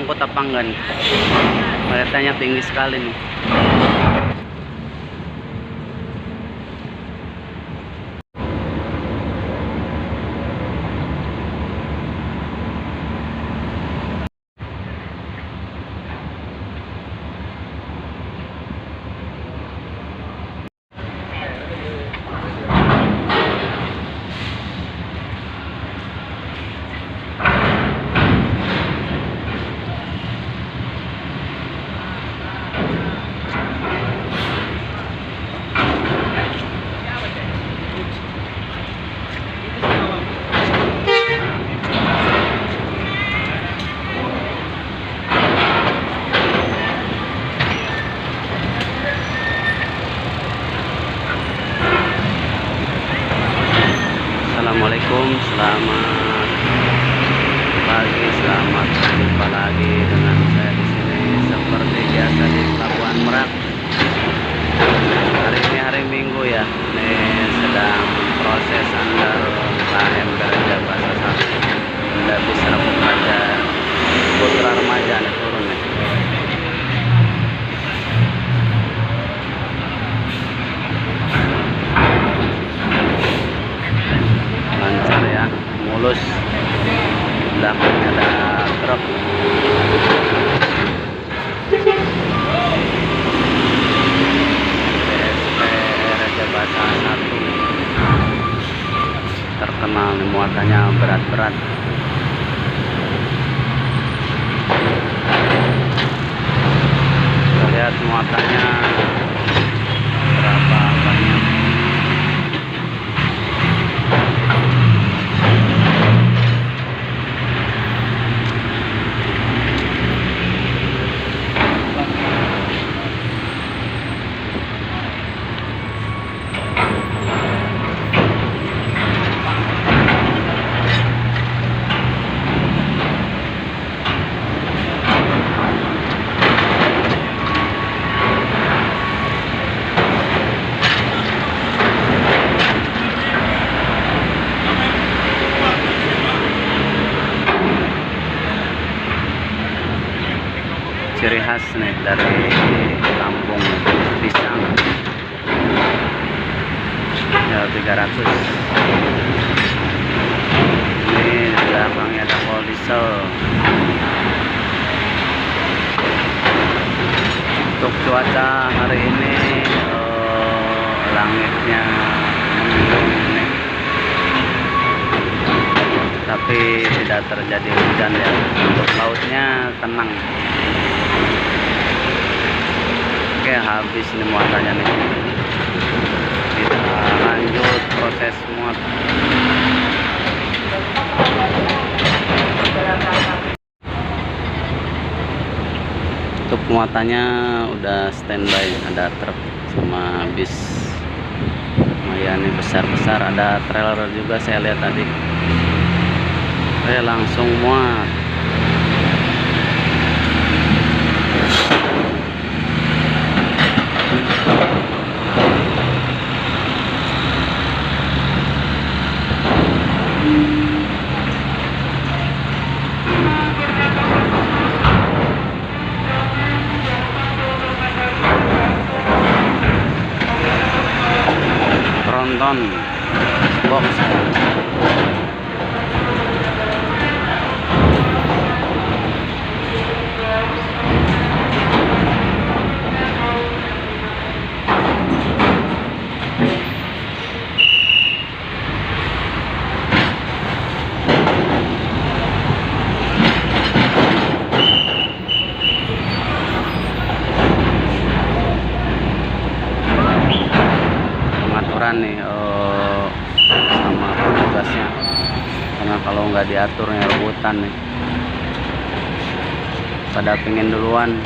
nyangkut apa enggak nih. Kelihatannya tinggi sekali nih. Assalamualaikum, selamat pagi, selamat jumpa lagi dengan saya di sini seperti biasa di Pelabuhan Merak. Hari ini hari Minggu ya, ini sedang proses andar KM Gereja Bahasa Satu. Udah bisa remaja, putra remaja nih turun nih. Lancar ya, mulus. Belakangnya ada truk. PSP Gereja Bahasa Satu terkenal nih, muatannya berat-berat. Kita lihat muatannya berapa banyak. Ciri khas nih dari Lampung, pisang ya 300. Ini di belakangnya ada pol diesel. Untuk cuaca hari ini langitnya mendung nih, tapi tidak terjadi hujan ya. Untuk lautnya tenang. Oke, habis ini muatannya nih. Kita lanjut proses muat. Untuk muatannya udah standby, ada truk sama bis. Lumayan nih besar-besar, ada trailer juga saya lihat tadi. Oke, langsung muat. Tronton box. Nih sama petugasnya, karena kalau nggak diaturnya rebutan nih, pada pingin duluan.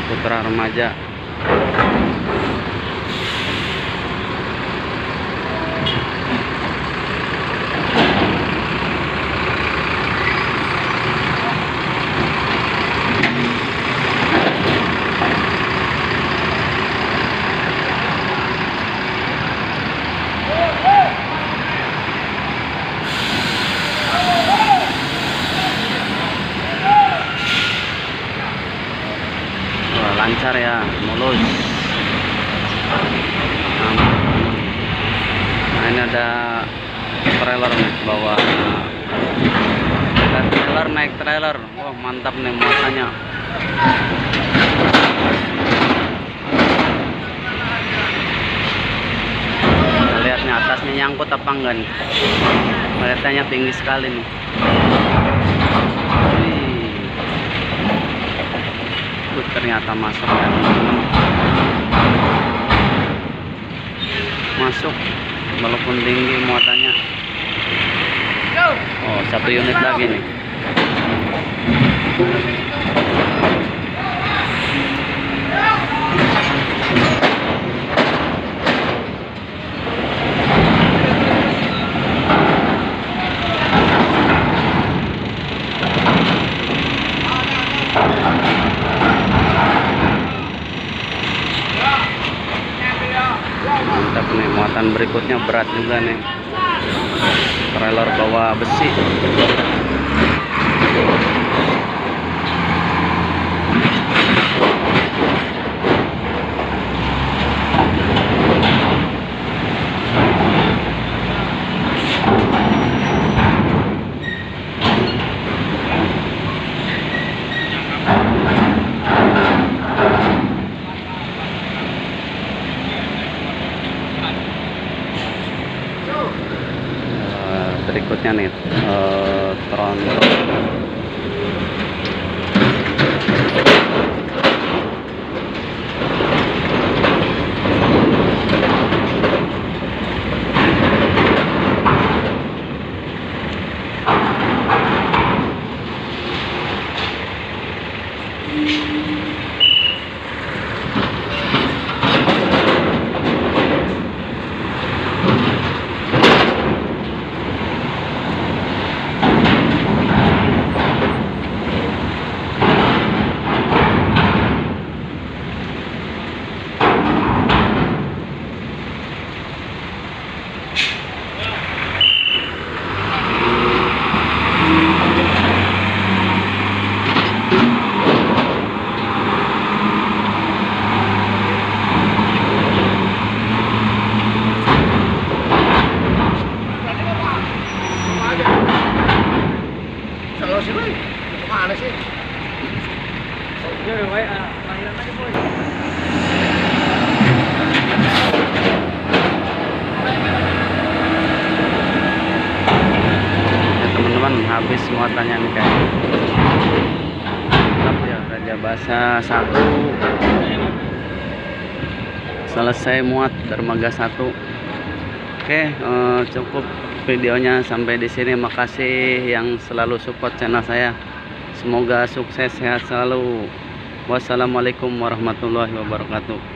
Putra remaja lancar ya, mulus. Nah ini ada trailer nih, bawa trailer, naik trailer. Wah mantap nih muatannya. Kita lihat nih atasnya nyangkut apa enggak nih. Kelihatannya tinggi sekali nih. Ternyata masuk ya teman-teman, masuk walaupun tinggi muatannya. Oh, 1 unit lagi nih. Mantap nih, muatan berikutnya berat juga nih, trailer bawa besi. Berikutnya nih tronton. Kemana sih? Teman-teman, habis muatannya nih kayak mantap ya. Raja Basa 1 selesai muat, dermaga 1. Oke, cukup videonya sampai di sini. Makasih yang selalu support channel saya. Semoga sukses, sehat selalu. Wassalamualaikum warahmatullahi wabarakatuh.